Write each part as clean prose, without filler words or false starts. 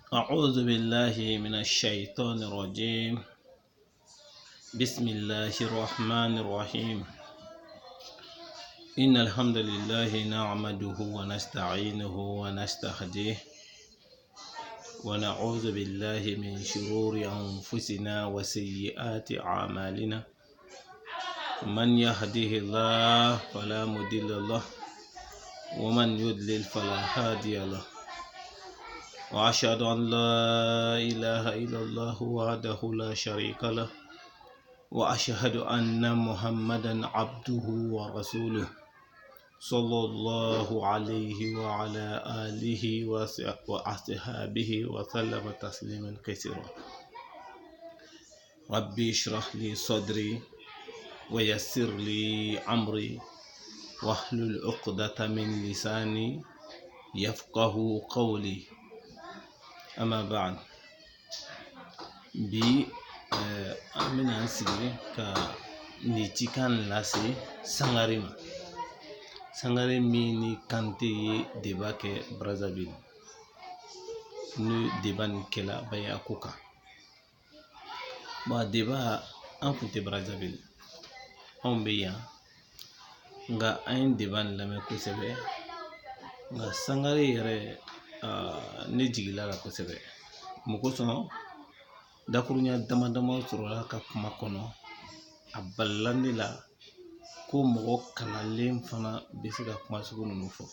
أعوذ بالله من الشيطان الرجيم. بسم الله الرحمن الرحيم. إن الحمد لله نعمده ونستعينه ونستهديه ونعوذ بالله من شرور أنفسنا وسيئات أعمالنا. من يهده الله فلا مضل له ومن يضلل فلا هادي له. وأشهد أن لا إله إلا الله وحده لا شريك له وأشهد أن محمدا عبده ورسوله صلى الله عليه وعلى آله وأصحابه وسلم تسليما كثيرا. ربي اشرح لي صدري ويسر لي أمري واحلل عقدة من لساني يفقه قولي. أما بعد bi amina sigi ka niti kan lase sangare mi ni kante ye deba ke Brazzaville ni deba ni kela baya kuka ba deba an kunte Brazzaville on be yan nga an deba ni lame kosɛbɛ nga sangare yɛrɛ ne jigila la kosɛbɛ mɔgɔ sɔn dakurunya dama sɔrɔla ka kuma kɔnɔ a balila ne la ko mɔgɔ kalanlen fana bɛ se ka kuma sugu ninnu fɔ.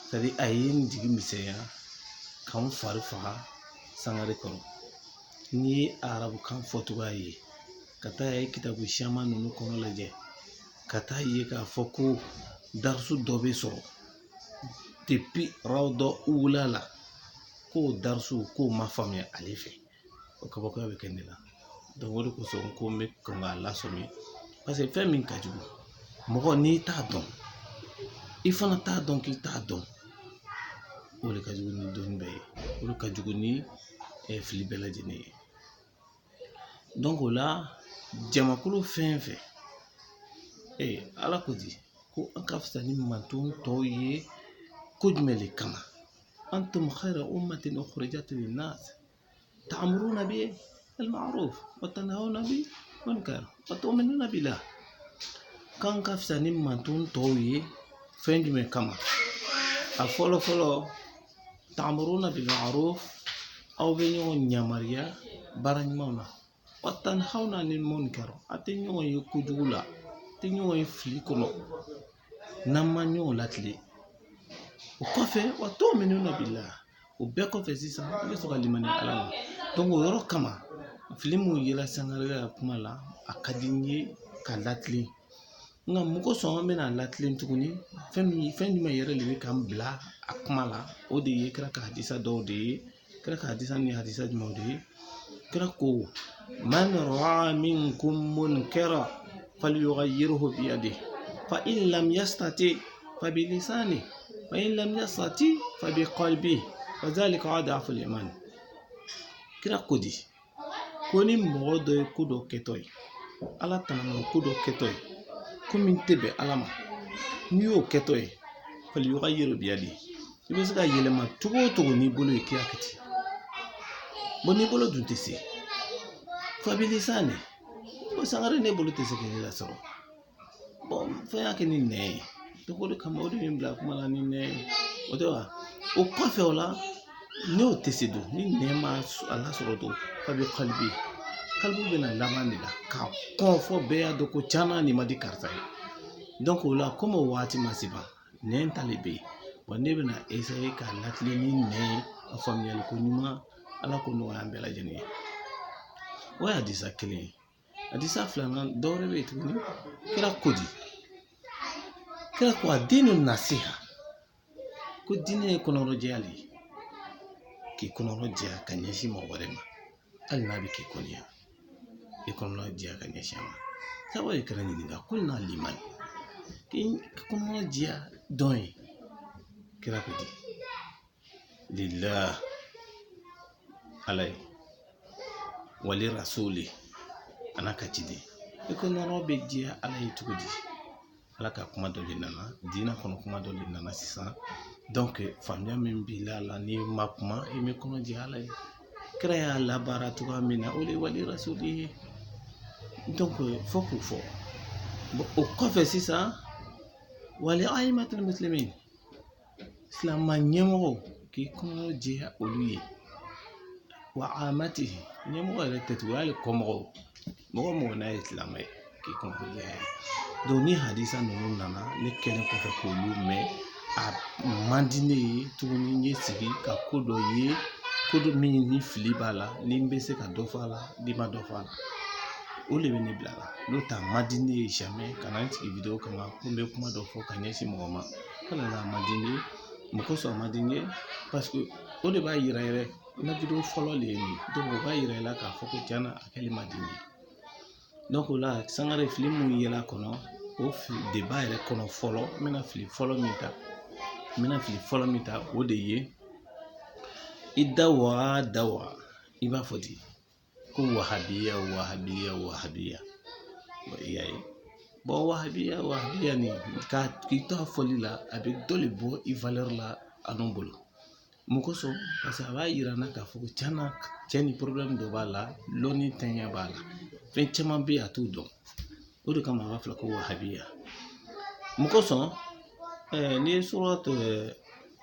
C'est-à-dire a ye n jigi misɛnya ka n fari faga sangare kɔrɔ. N'i ye arabukan fɔcogoya ye ka taa ye kitabu siaman ninnu kɔnɔ lajɛ ka taa ye k'a fɔ ko darisu dɔ bɛ sɔrɔ depuis rawda ula la k'o darisu k'o ma faamuya ale fɛ. O kabakoya bɛ kɛ ne la. Donc o de kosɔn ko n bɛ kɔn k'a lasɔmi parce que fɛn min ka jugu mɔgɔ n'i t'a dɔn i fana t'a dɔn k'i t'a dɔn o de ka jugu ni dɔnni bɛɛ ye, o de ka jugu ni fili bɛɛ lajɛlen ye. Donc o la jamakulu fɛn fɛn Ala ko di ko an ka fisa ni mantonw tɔw ye ko jumɛn de kama antum khayra ummatin ukhrijat linnas ta'muruna bil ma'ruf wa tanhauna 'anil munkar wa tu'minuna billah. Kan ka fisa ni mantonw tɔw ye fɛn jumɛn kama? A fɔlɔ fɔlɔ ta'muruna bil ma'ruf, aw bɛ ɲɔgɔn yamaruya baara ɲumanw na, wa tanhauna 'anil munkar, a tɛ ɲɔgɔn ye kojugu la, tɛ ɲɔgɔn ye fili kɔnɔ n'an ma ɲɔgɔn latile. O kɔfɛ wa tu'minuna billah, o bɛɛ kɔfɛ sisan i bɛ sɔrɔ ka limaniya Ala ma. Donc o yɔrɔ kama fili mun yela sangare ka kuma la a ka di n ye ka latilen nka mɔgɔ sɔn an bɛna latilen tuguni fɛn jumɛn yɛrɛ de bɛ k'an bila a kuma la o de ye kira ka hadisa dɔw de ye. Kira ka hadisa ni hadisa jumɛnw de ye? Kira ko man ra'a minkum munkara falyughayyirhu biyadihi fa in lam yastati fa bilisanihi fa in lam yastati fa biqalbihi wa dhalika ad'afu al-iman. Kira ko di ko ni mɔgɔ dɔ ye ko dɔ kɛtɔ ye, Ala tanama ko dɔ kɛtɔ ye, ko min tɛ bɛn Ala ma, n'i y'o kɛtɔ ye falyughayyirhu biyadihi, i bɛ se ka yɛlɛma cogo o cogo n'i bolo ye k'i y'a kɛ ten. Bon n'i bolo dun tɛ se fa bilisanihi, ko sangare ne bolo tɛ se k'e lasɔrɔ. Bon fɛn y'a kɛ ni nɛn ye, donc o de kama o de bɛ n bila kuma la ni nɛn ye, o tɛ wa? O kɔfɛ o la n'o tɛ se dun ni nɛn ma a lasɔrɔ dun fa biqalbihi, kalbu bɛna laban de la ka kɔn fɔ bɛɛ y'a dɔn ko tiɲɛna nin ma di karisa ye. Donc o la comme o waati ma se ban nɛn ta de bɛ yen. Bon ne bɛna essayer ka latilen ni nɛn ye a faamuyali ko ɲuman Ala ko nɔgɔya an bɛɛ lajɛlen ye. O ye hadisa kelen ye. Hadisa filanan dɔ wɛrɛ bɛ yen tuguni. Kira ko di? Kira ko ad-dinu nasiha, ko diinɛ ye kɔnɔrɔjɛya de ye, k'i kɔnɔrɔjɛya ka ɲɛsin mɔgɔ wɛrɛ ma hali n'a bɛ k'i kɔniya i kɔnɔrɔjɛya ka ɲɛsin a ma. Sabu ye kira ɲininka kulna liman, k'i kɔnɔrɔjɛya dɔn ye? Kira ko di lillah, Ala ye, wali rasuli a n'a ka ciden. I kɔnɔrɔ bɛ jɛya Ala ye cogo di? Ala ka kuma dɔ de nana diinɛ kɔnɔ, kuma dɔ de nana sisan donc faamuya min b'i la n'i ma kuma i bɛ kɔnɔ jɛ Ala ye kira y'a labaara cogoya min na o de ye wali rasuli ye donc fo k'o fɔ bon o kɔfɛ sisan wali aimatul muslimin silamɛ ɲɛmɔgɔ k'i kɔnɔ jɛya olu ye wa amatihi ɲɛmɔgɔ yɛrɛ tɛ tugun hali kɔmɔgɔw mɔgɔ n'a ye silamɛ ye k'i kɔnɔ jɛya donc ni hadisa ninnu nana ne kɛlen kɔfɛ k'olu mɛn a man di ne ye tuguni n ye sigi ka ko dɔ ye ko dɔ min ni fili b'a la ni n bɛ se ka dɔ fɔ a la n'i ma dɔ fɔ a la o de bɛ ne bila la n'o tɛ a man di ne ye jamais ka na n sigi video kama ko n bɛ kuma dɔ fɔ ka ɲɛsin mɔgɔ ma o de la a man di ne ye mun kosɔn a man di ne ye parce que o de b'a yira yɛrɛ n ka video fɔlɔ de ye nin donc o b'a yira i la k'a fɔ ko tiɲɛna a kɛlen man di ne ye donc o la Sangare fili mun yela kɔnɔ o débat yɛrɛ kɔnɔ fɔlɔ n bɛna fili fɔlɔ min ta o de ye i da wa i b'a fɔ ten ko wahabiya i y'a ye bon wahabiya nin k'i to a fɔli la a bɛ dɔ de bɔ i valeur la a n'o bolo mun kosɔn parce que a b'a yira n na k'a fɔ ko tiɲɛna cɛ ni problème dɔ b'a la lɔ ni tɛɲɛ b'a la fɛn caman bɛ yen a t'o dɔn o de kama a b'a fila ko wahabiya mun kosɔn n'i ye surat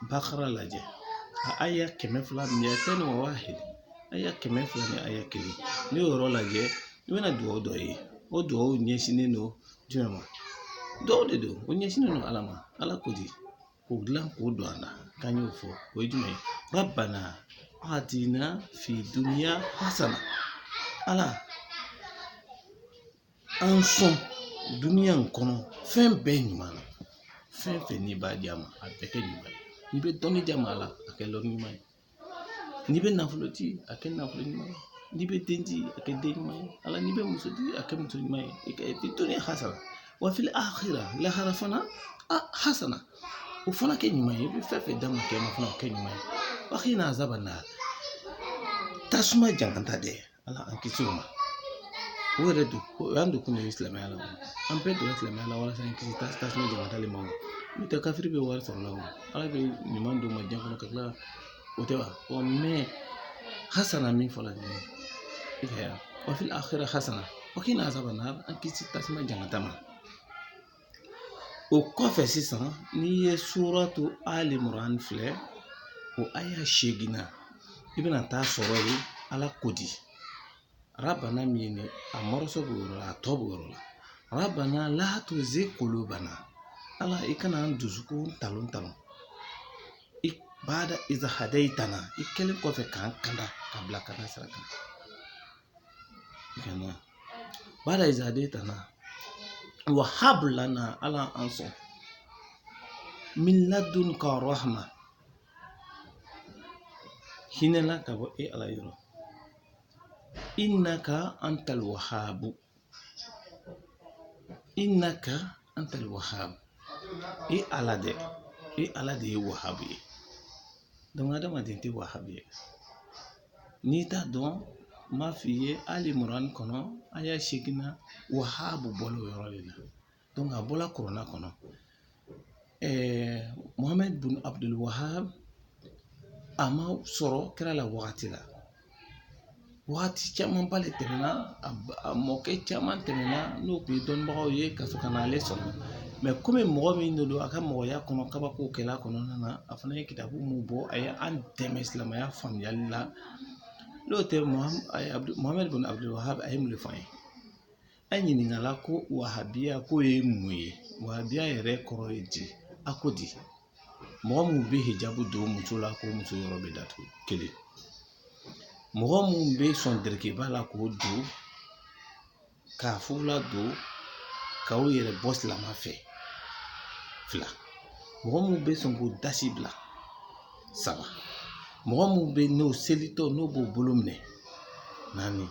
Bakara lajɛ a aya 200 aya 200 ni aya 1 n'i y'o yɔrɔ lajɛ i bɛna dugawu dɔ ye o dugawu ɲɛsinnen don jumɛn ma dugawu de don o ɲɛsinnen don Ala ma Ala ko di k'o dilan k'o don an na k'an y'o fɔ o ye jumɛn ye rabbana atina fi dunya hasana Ala an sɔn duniya in kɔnɔ fɛn bɛɛ ɲuman na fɛn fɛn n'i b'a di a ma a bɛɛ kɛ ɲuman ye n'i bɛ dɔnni di a ma Ala a kɛ dɔnni ɲuman ye n'i bɛ nafolo di a kɛ nafolo ɲuman ye n'i bɛ den di a kɛ den ɲuman ye Ala n'i bɛ muso di a kɛ muso ɲuman ye i ka fi dunya hasana wa fil akhirah lahara fana hasana o fana kɛ ɲuman ye i bɛ fɛn fɛn d'a ma kɛmɛ fana o kɛ ɲuman ye wa qina azaban nar tasuma jankata dɛ Ala an kisi o ma o yɛrɛ don o y'an don kun ye silamɛya la an bɛɛ donna silamɛya la walasa an kisi tasuma jankata le ma n'o tɛ kafiri bɛ wari sɔrɔ la o Ala bɛ ɲuman don ma diɲɛ kɔnɔ ka tila o tɛ wa mais hasana min fɔla nin ye i ka ya wa fil akhirah hasana wa qina azaban nar an kisi tasuma jankata ma o kɔfɛ sisan n'i ye suratu Ali Imran filɛ o aya 8 i bɛna taa sɔrɔ ye Ala ko di rabbana min ye nin a mɔrɔso b'o yɔrɔ la a tɔ b'o yɔrɔ la rabbana la tuzigh qulubana Ala i kana an dusukun talon i bada iza hadaytana i kɛlen kɔfɛ k'an kanda ka bila kana sira kan kana bada iza hadaytana wa hab lana Ala an sɔn min ladunka rahma hinɛla ka bɔ Ala yɔrɔ innaka antal wahhab Ala de ye wahhab ye donc adamaden tɛ wahhab ye n'i t'a dɔn n b'a f'i ye Ali Imran kɔnɔ aya 8 wahhab bɔla o yɔrɔ de la donc a bɔla kuranɛ kɔnɔ Muhammad bin Abdul Wahhab a ma sɔrɔ kira la wagati la wagati caman ba de tɛmɛna a mɔkɛ caman tɛmɛna n'o tun ye dɔnnibagaw ye ka sɔrɔ ka na ale sɔrɔ mais komi mɔgɔ min de don a ka mɔgɔya kɔnɔ kabako kɛla kɔnɔna na a fana ye kitabu mun bɔ a ye an dɛmɛ silamɛya faamuyali la n'o tɛ Muhammad bin Abdul Wahhab a ye mun de fɔ an ye an ɲininkala ko wahabiya ko ye mun ye wahabiya yɛrɛ kɔrɔ ye di a ko di mɔgɔ mun bɛ hijabu don muso la ko muso yɔrɔ bɛ datugu kelen mɔgɔ mun bɛ sɔn dɛrɛkɛba la k'o don k'a fugula don k'o yɛrɛ bɔ silamɛ fɛ 2 mɔgɔ mun bɛ sɔn k'o dasi bila 3 mɔgɔ mun bɛ n'o selitɔ n'o b'o bolo minɛ 4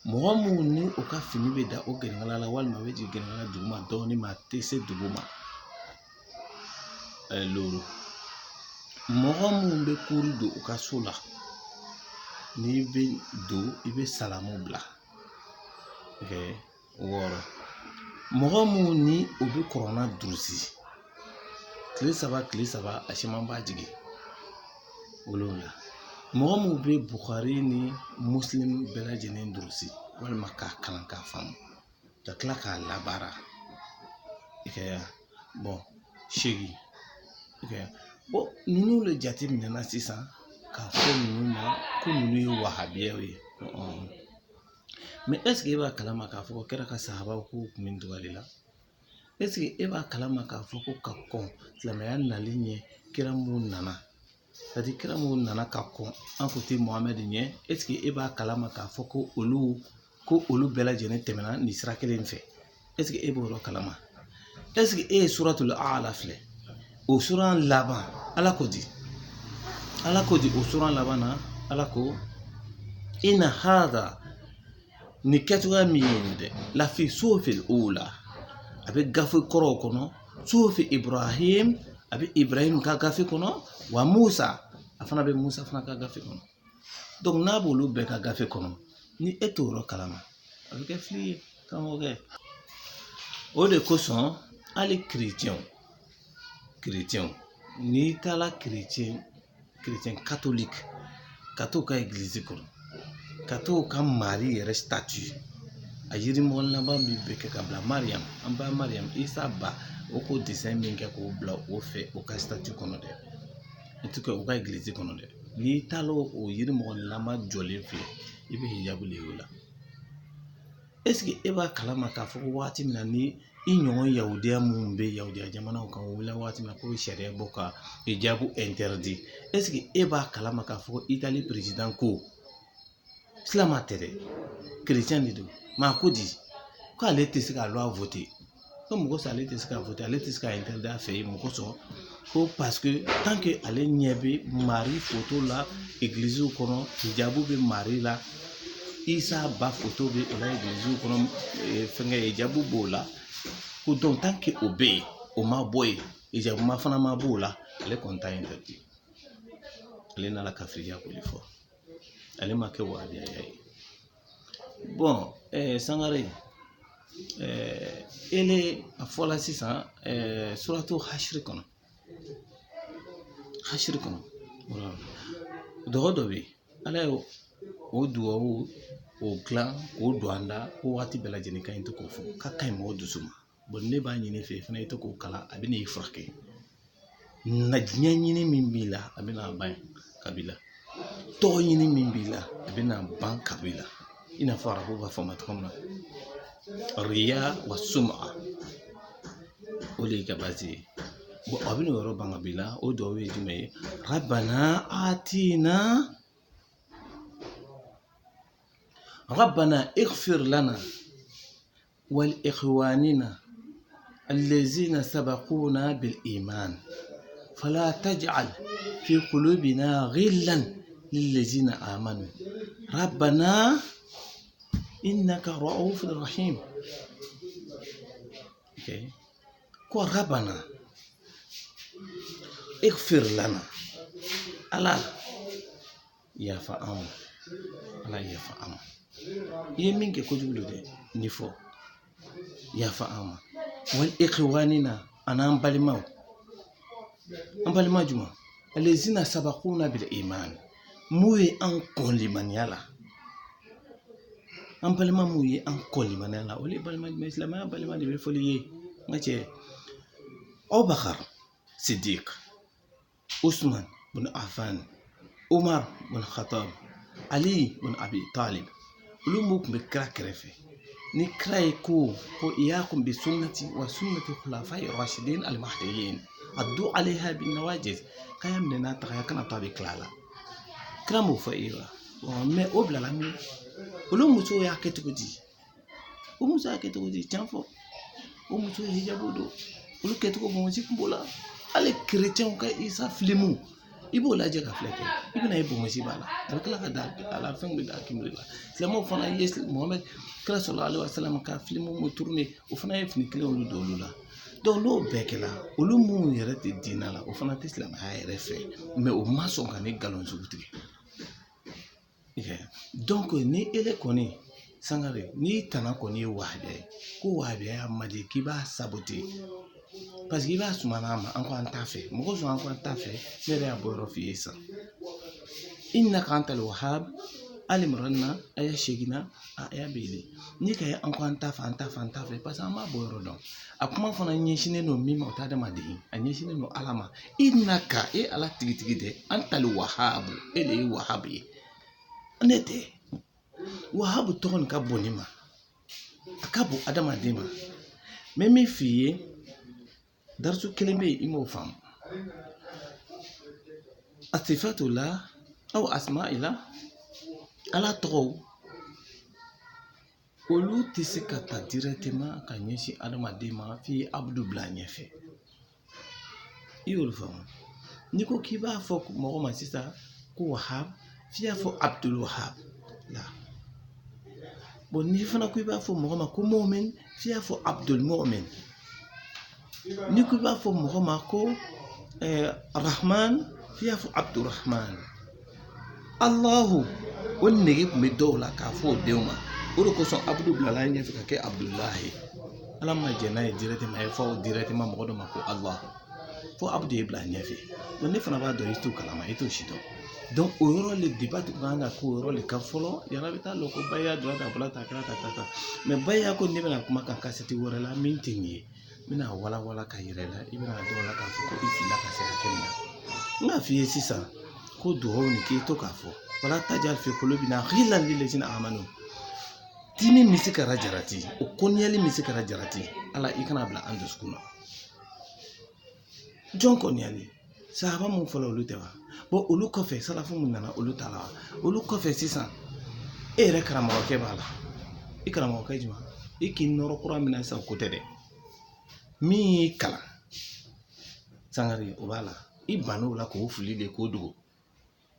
mɔgɔ mun ni o ka fini bɛ da o gɛrɛngala la walima a bɛ jigin gɛrɛngala duguma dɔɔnin ma a tɛ se dugu ma loro mɔgɔ mun bɛ kuru don u ka so la n'i bɛ don i bɛ salamu bila 6 mɔgɔ mun ni o bɛ kɔrɔna durusi tile saba a caman b'a jigi olu la mɔgɔ min bɛ Bukhari ni Muslim bɛɛ lajɛlen durusi walima k'a kalan k'a faamu ka tila k'a labaara i ka ya segi i ka ya ninnu le jate minɛna sisan k'a fɔ ninnu ma ko ninnu ye wahabiyaw ye mais est-ce que e b'a kalama k'a fɔ ko kɛra ka sahabaw k'u kun bɛ dugale la est-ce que e b'a kalama k'a fɔ ko ka kɔn silamɛya nali ɲɛ kira mun nana c'est-à-dire kira mun nana ka kɔn an ko te Muhamɛd ɲɛ est-ce que e b'a kalama k'a fɔ ko olu bɛɛ lajɛlen tɛmɛna nin sira kelen fɛ est-ce que e b'o dɔn kalama est-ce que e ye suratul A'la filɛ o sura laban Ala ko di o sura laban na Ala ko inna hadha ni kɛcogoya min ye nin dɛ lafi suhufil ula a bɛ gafe kɔrɔw kɔnɔ suhufi Ibrahim a bɛ Ibrahim ka gafe kɔnɔ wa Musa a fana bɛ Musa fana ka gafe kɔnɔ donc n'a b'olu bɛɛ ka gafe kɔnɔ ni e t'o yɔrɔ kalama a bɛ kɛ fili ye karamɔgɔkɛ o de kosɔn hali chrétien n'i taara chrétien catholique ka t'o ka église kɔnɔ ka t'o ka Mari yɛrɛ statue a yirimɔgɔ laban min bɛ kɛ ka bila Mariam an ba Mariam Isa ba o ko dessin min kɛ k'o bila o fɛ o ka statue kɔnɔ dɛ en tout cas o ka église kɔnɔ dɛ n'i taara o yirimɔgɔ laban jɔlen filɛ i bɛ hijabu le o la est-ce que e b'a kalama k'a fɔ ko waati min na ni i ɲɔgɔn yahudiya minnu bɛ yahudiya jamanaw kan o wulila waati min na k'o sariya bɔ ka hijabu interdit est-ce que e b'a kalama k'a fɔ ko Italie président ko silama tɛ dɛ chrétien de don mais a ko di k'ale tɛ se ka loi voter ko mɔgɔ sɔrɔ ale tɛ se ka voter ale tɛ se ka interdit a fɛ yen mɔgɔ sɔrɔ ko parce que tant que ale ɲɛ bɛ Mari photo la église kɔnɔ hijabu bɛ Mari la Isa ba photo bɛ o la église kɔnɔ fɛnkɛ hijabu b'o la ko donc tant que o bɛ yen o ma bɔ yen hijabu ma fana ma b'o la ale kɔni t'a interdit ale nana kafiriya ko de fɔ ale ma kɛ wahabiya ye bon Sangare ele a fɔla sisan suratu hashiri kɔnɔ dɔgɔ dɔ bɛ yen ala ye o duwawu o dilan k'o don an da ko waati bɛɛ lajɛlen ka ɲi tɛ k'o fɔ k'a ka ɲi mɔgɔ dusu ma bon ne b'a ɲini fɛ fana i tɛ k'o kalan a bɛ n'i furakɛ na diɲɛ ɲini min b'i la a bɛ n'a ban kabila tɔgɔ ɲini min b'i la a bɛ n'a ban kabila i n'a fɔ arabu b'a fɔ ma cogo min na riya wa sum'a o de y'i ka base ye bon a bɛ n'o yɔrɔ ban kabila o dɔw ye jumɛn ye rabbana atina ربنا اغفر لنا ولإخواننا الذين سبقونا بالإيمان فلا تجعل في قلوبنا غلا للذين آمنوا ربنا إنك رؤوف رحيم كو ربنا اغفر لنا ألا يا فأم ألا يا فأم ye min kɛ kojugu lo dɛ ni fɔ yafa an ma wal ikhwanina an'an balimaw an balima juma allazina sabaquna bil iman mu ye an kɔn limaniya la an balima mu ye an kɔn limaniya la o le balima jumɛn silamɛya balima de bɛ fɔli ye n ka cɛ Abubakar Siddiq Usman bin Affan Umar bin Khattab Ali bin Abi Talib olu mu kun bɛ kira kɛrɛfɛ ni kira ye ko iyakum bi sunnati wa sunnati khulafai rashidin al mahdiyyin addu alaiha bin nawajiz kaya minɛ n'a tagaya kana to a bɛ tila la kira m'o fɔ e wa mais o bilala min olu musow y'a kɛ cogo di o muso y'a kɛ cogo di tiɲɛ fɔ o muso ye hijabu don olu kɛcogo bonbonsi kun b'o la hali chrétienw ka Isa filimu i b'o lajɛ ka filɛ kɛ i bɛna ye bonbonsi b'a la a bɛ tila ka da a la fɛnw bɛ da kimiri la silamɛw fana ye Muhamɛd kira sallallahu alaihi wasallam ka filimu mu tourner o fana ye fini kelen olu don olu la donc n'o bɛɛ kɛla olu minnu yɛrɛ tɛ diinɛ la o fana tɛ silamɛya yɛrɛ fɛ mais o ma sɔn ka ne nkalon sugu tigɛ donc ni ele kɔni Sangare n'i tana kɔni ye wahabiya ye ko wahabiya ma di k'i b'a saboter parce que i b'a sumana ma an ko an t'a fɛ mɔgɔ sɔn an ko an t'a fɛ ne yɛrɛ y'a bɔ yɔrɔ f'i ye sisan innaka antal wahhab Ali Imran na aya 8 na aya 2 ni ka ye an ko an t'a fɛ parce que an b'a bɔ yɔrɔ dɔn a kuma fana ɲɛsinnen don min ma o t'adamaden a ɲɛsinnen don Ala ma innaka Ala tigitigi dɛ antal wahhab e de ye wahhab ye ne tɛ wahhab tɔgɔ nin ka bon ne ma a ka bon adamaden ma mais min f'i ye darsu kelen bɛ yen i m'o faamu asifatullah aw asma'illah Ala tɔgɔw olu tɛ se ka ta directement ka ɲɛsin adamaden ma f'i ye abdu bila ɲɛfɛ i y'olu faamu n'i ko k'i b'a fɔ mɔgɔ ma sisan ko wahhab f'i y'a fɔ abdul wahhab la bon n'i fana ko i b'a fɔ mɔgɔ ma ko mu'min f'i y'a fɔ abdul mu'min n'i ko i b'a fɔ mɔgɔ ma ko rahman f'i y'a fɔ abdurrahman Allahu o nege tun bɛ dɔw la k'a fɔ o denw ma o de kosɔn abdu bilala ɲɛfɛ ka kɛ abdullahi Ala ma jɛn n'a ye directement a ye fɔ directement mɔgɔ dɔ ma ko Allah fo abdu ye bila ɲɛfɛ donc ne fana b'a dɔn i t'o kalama i t'o si dɔn donc o yɔrɔ le débat tun kan ka k'o yɔrɔ le kan fɔlɔ yala bɛ taa lɔ ko Bayiya dɔrɔn ta bɔla ta kɛra ta mais Bayiya ko ne bɛna kuma kan kasɛti wɛrɛ la min tɛ nin ye n bɛna wala ka yɛrɛ la i bɛna dɔw la k'a fɔ ko i filila ka se hakɛ min na n b'a f'i ye sisan ko dugawu nin k'i to k'a fɔ wala tajal fi qulubina ghillan lil ladzina amanu dimi min se kɛra jarati o kɔniyali min se kɛra jarati Ala i kana bila an dusukun na jɔn kɔniyali sahaba mun fɔlɔ olu tɛ wa bon olu kɔfɛ salafu mun nana olu ta la wa olu kɔfɛ sisan e yɛrɛ karamɔgɔkɛ b'a la i karamɔgɔkɛ juma i k'i nɔrɔ kura min na sisan ko tɛ dɛ min y'i kalan Sangare o b'a la i ban'o la k'o fili de k'o dogo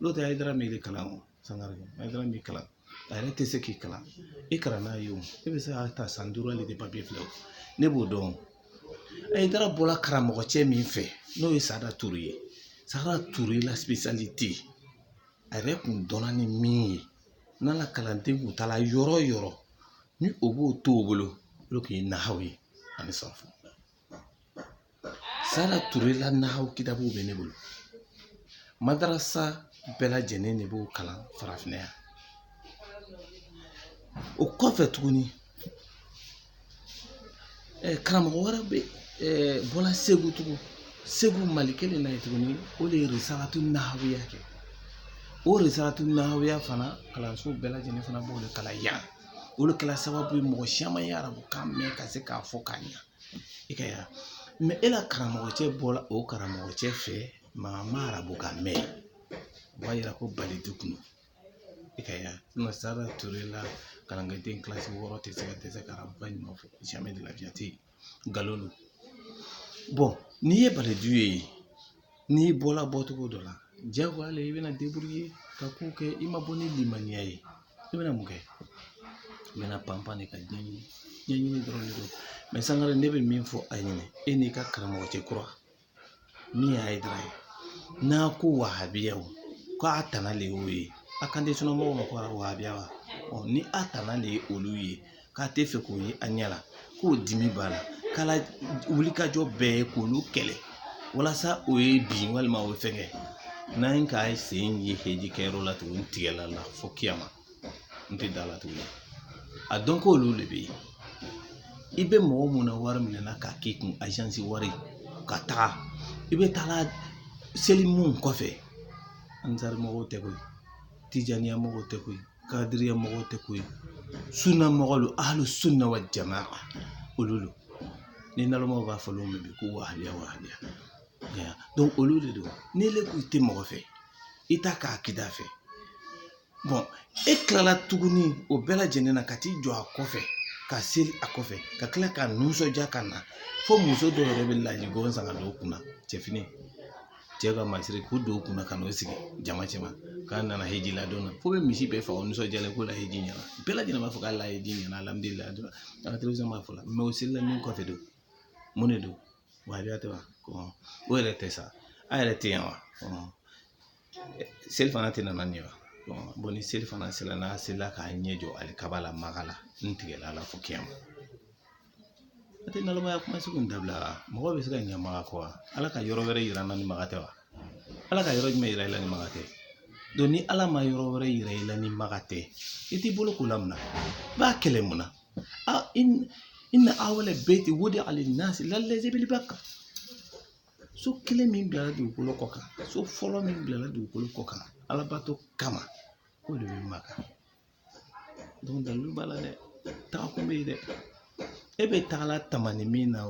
n'o tɛ Hayidara m'i kalan o Sangare Hayidara m'i kalan a yɛrɛ tɛ se k'i kalan i kalan n'a ye o e bɛ se ka ta san 5 hali de papier filɛ o ne b'o dɔn Hayidara bɔla karamɔgɔ cɛ min fɛ n'o ye Sada Ture ye Sada Ture la spécialité a yɛrɛ kun dɔnna ni min ye n'ala kalanden kun taala yɔrɔ yɔrɔ ni o b'o to o bolo o kun ye nahaw ye ani sarfu Sada Ture la nahaw kitabu bɛ ne bolo madarasa bɛɛ lajɛlen de b'o kalan farafinna yan o kɔfɛ tuguni karamɔgɔ wɛrɛ bɛ bɔla Segu tugun Segu Mali kelen na ye tuguni o de ye risalatu nahawiya kɛ o risalatu nahawiya fana kalanso bɛɛ lajɛlen fana b'o de kalan yan o de kɛla sababu ye mɔgɔ caman ye arabukan mɛn ka se k'a fɔ k'a ɲa i ka ya mais e la karamɔgɔ cɛ bɔla o karamɔgɔ cɛ fɛ maa ma arabukan mɛn o b'a yira ko balidu kun i ka ya Sada Ture la kalanden kilasi 6 tɛ se ka arabukan ɲuman fɔ jamais de la vie tɛ nkalon don bon n'i ye balidu ye n'i bɔla bɔcogo dɔ la diyagoya i bɛna débrouiller ka ko kɛ i ma bɔ ni limaniya ye i bɛna mun kɛ i bɛna panpan de ka ɲɛɲini dɔrɔn de don mais Sangare ne bɛ min fɔ a ɲinɛ e n'i ka karamɔgɔ cɛ kura min y'a Hayidara ye n'a ko wahabiya ko a tana le y'o ye a kan tɛ sunamɔgɔw ma ko wahabiya wa ni a tana le ye olu ye k'a tɛ fɛ k'o ye a ɲɛ la k'o dimi b'a la k'ala wulikajɔ bɛɛ ye k'olu kɛlɛ walasa o ye bi walima o ye fɛnkɛ n'an ka sen ye heji kɛyɔrɔ la tuguni tigɛla la fo kiyama n tɛ da la tuguni a dɔn ko olu de bɛ yen i bɛ mɔgɔ mun na wari minɛna k'a k'i kun agence wari ka taga i bɛ taa seli mun kɔfɛ Ansari mɔgɔw tɛ koyi Tijaniya mɔgɔw tɛ koyi Kadiriya mɔgɔw tɛ koyi sunna mɔgɔw lo ahlu sunna wa jamaa olu lo ni nalɔmaw b'a fɔ olu ma bi ko wahabiya donc olu de don ni le ko i tɛ mɔgɔ fɛ i t'a k'a kida fɛ bon e tilala tuguni o bɛɛ lajɛlen na ka t'i jɔ a kɔfɛ ka seli a kɔfɛ ka tila ka nisɔndiya ka na fo muso dɔw yɛrɛ bɛ laji gɔn san ka don o kunna cɛfini cɛ ka masiri k'o don o kunna ka n'o sigi jama cɛma k'a nana heji la don na fo bɛ misi bɛɛ faga o nisɔndiyalen ko la heji ɲɛna bɛɛ lajɛlen b'a fɔ k'a la heji ɲɛna alhamdulilayi an ka télévision b'a fɔ la mais o seli la min kɔfɛ don mun de don wahabiya tɛ wa o yɛrɛ tɛ sa a yɛrɛ tɛ yan wa seli fana tɛ nana nin wa bon ni seli fana sera n'a selila k'a ɲɛ jɔ alikaba la maka la n tigɛla la fo kiyama ate nalama ya kuma sugun dabla mɔgɔ bɛ se ka ɲɛmaga kɔ ala ka yɔrɔ wɛrɛ yira na ni maga tɛ wa ala ka yɔrɔ jumɛn yira i la ni maga tɛ donc ni ala ma yɔrɔ wɛrɛ yira i la ni maga tɛ i t'i bolo k'o la mun na b'a kɛlɛ mun na inna awwala bayti wudi'a lin-nasi lallazi bil Bakka so kelen min bilala dugukolo kɔ kan so fɔlɔ min bilala dugukolo kɔ kan alabato kama o de bɛ Maka donc dalilu b'a la dɛ taga kun bɛ yen dɛ e bɛ tagala tamani min na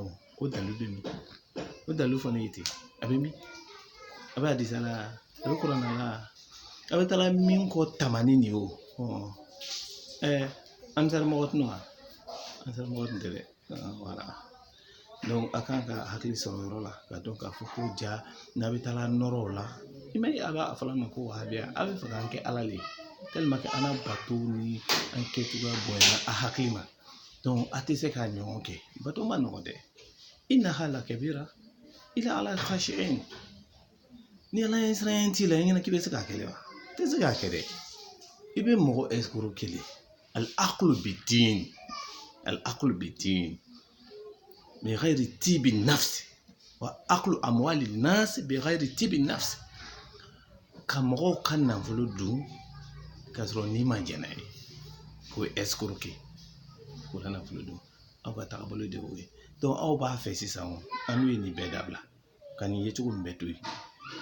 o dalilu bɛ min o dalilu fana ye ten a bɛ min a bɛ hadisa la a bɛ kuranna la a bɛ taala min kɔ tamani nin o ansar mɔgɔ tɛ wa ansar mɔgɔ tɛ dɛ voilà donc a kan ka hakili sɔrɔ yɔrɔ la ka dɔn k'a fɔ ko ja n'a bɛ taala nɔrɔ o la i ma ye a b'a fɔla ma ko wahabiya a bɛ fɛ k'an kɛ ala le tellement que an bato ni an kɛcogoya bonyana a hakili ma donc a tɛ se k'a ɲɔgɔn kɛ bato ma nɔgɔ dɛ innaha lakabira illa ala khashi'in ni ala ye siran t'i la i ɲɛna k'i bɛ se k'a kɛ wa tɛ se k'a kɛ dɛ i bɛ mɔgɔ escroquer kelen al-aqlu bid-din al-aqlu bid-din بغير طيب النفس وأكل أموال الناس بغير طيب النفس كمغو كان نفلو دو كسرو نيما جناي هو اسكروكي ولا نفلو دو أو كتقبلو دو دون أو بافيسي سامو أنو يني بدابلا كان يجوكو مبتوي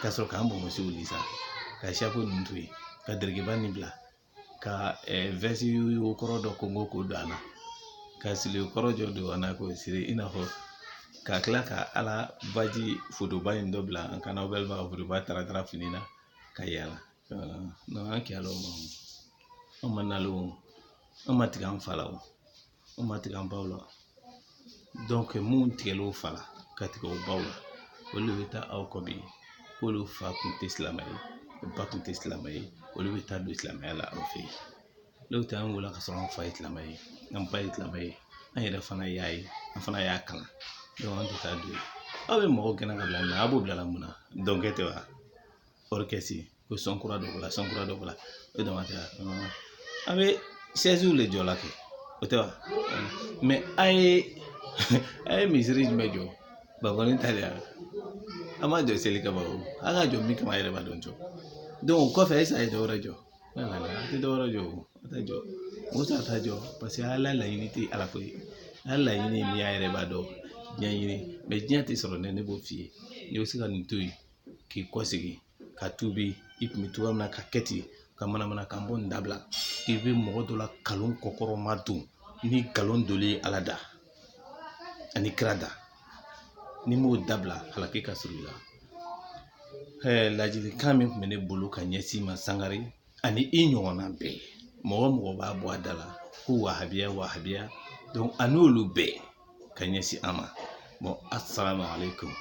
كسرو كامبو مسيو ليسا كشافو ننتوي كدرجبان نبلا كفيسي يوكرو دو كونغو كودانا kasili kɔrɔjɔ do ana ko sire ina fɔ ka kila ka ala baji fotoba in dɔ bila an kana bɛlba ka fotoba taratara fini na ka yala non an kɛlo ma an ma nalo an ma tigɛ an fa la an ma tigɛ an baw la donc mun tigɛlo fa la ka tigɛ o baw la olu bɛ taa aw kɔ bi k'olu fa kun tɛ silamɛ ye ba kun tɛ silamɛ ye olu bɛ taa don silamɛya la aw fɛ yen n'o tɛ an wula ka sɔrɔ an fa ye silamɛ ye an ba ye silamɛ ye an yɛrɛ fana y'a ye an fana y'a kalan donc an tɛ taa don aw bɛ mɔgɔw gɛnɛ ka bila mɛ a b'o bila mun na dɔnkɛ tɛ wa orchestre ko sɔnkura dɔ bɔla sɔnkura dɔ bɔla o dama tɛ an bɛ chaise le jɔ la kɛ o tɛ wa mais a ye misiri jumɛn jɔ bakɔni ta de an ma jɔ seli kama o an ka jɔ min kama yɛrɛ b'a dɔn jɔ donc o kɔfɛ est-ce que a ye dɔ wɛrɛ jɔ a tɛ dɔ wɛrɛ jɔ o a tɛ jɔ Musa ta jɔ parce que ala laɲini tɛ ala ko ye ala laɲini min y'a yɛrɛ b'a dɔn diɲɛ ɲini mais diɲɛ tɛ sɔrɔ ne b'o f'i ye n'i bɛ se ka nin to yen k'i kɔsegin ka tuubi i tun bɛ cogoya min na ka kɛ ten ka manamana kan bɔ nin dabila k'i bɛ mɔgɔ dɔ la kalon kɔkɔrɔ ma don ni nkalon doli ala da ani kira da ni m'o dabila halaki ka sɔrɔ i la ladilikan min tun bɛ ne bolo ka ɲɛsin ma Sangare ani i ɲɔgɔnna bɛɛ mɔgɔ b'a bɔ a da la ko wahabiya donc a n'olu bɛɛ ka ɲɛsin an ma bon assalamu alaikum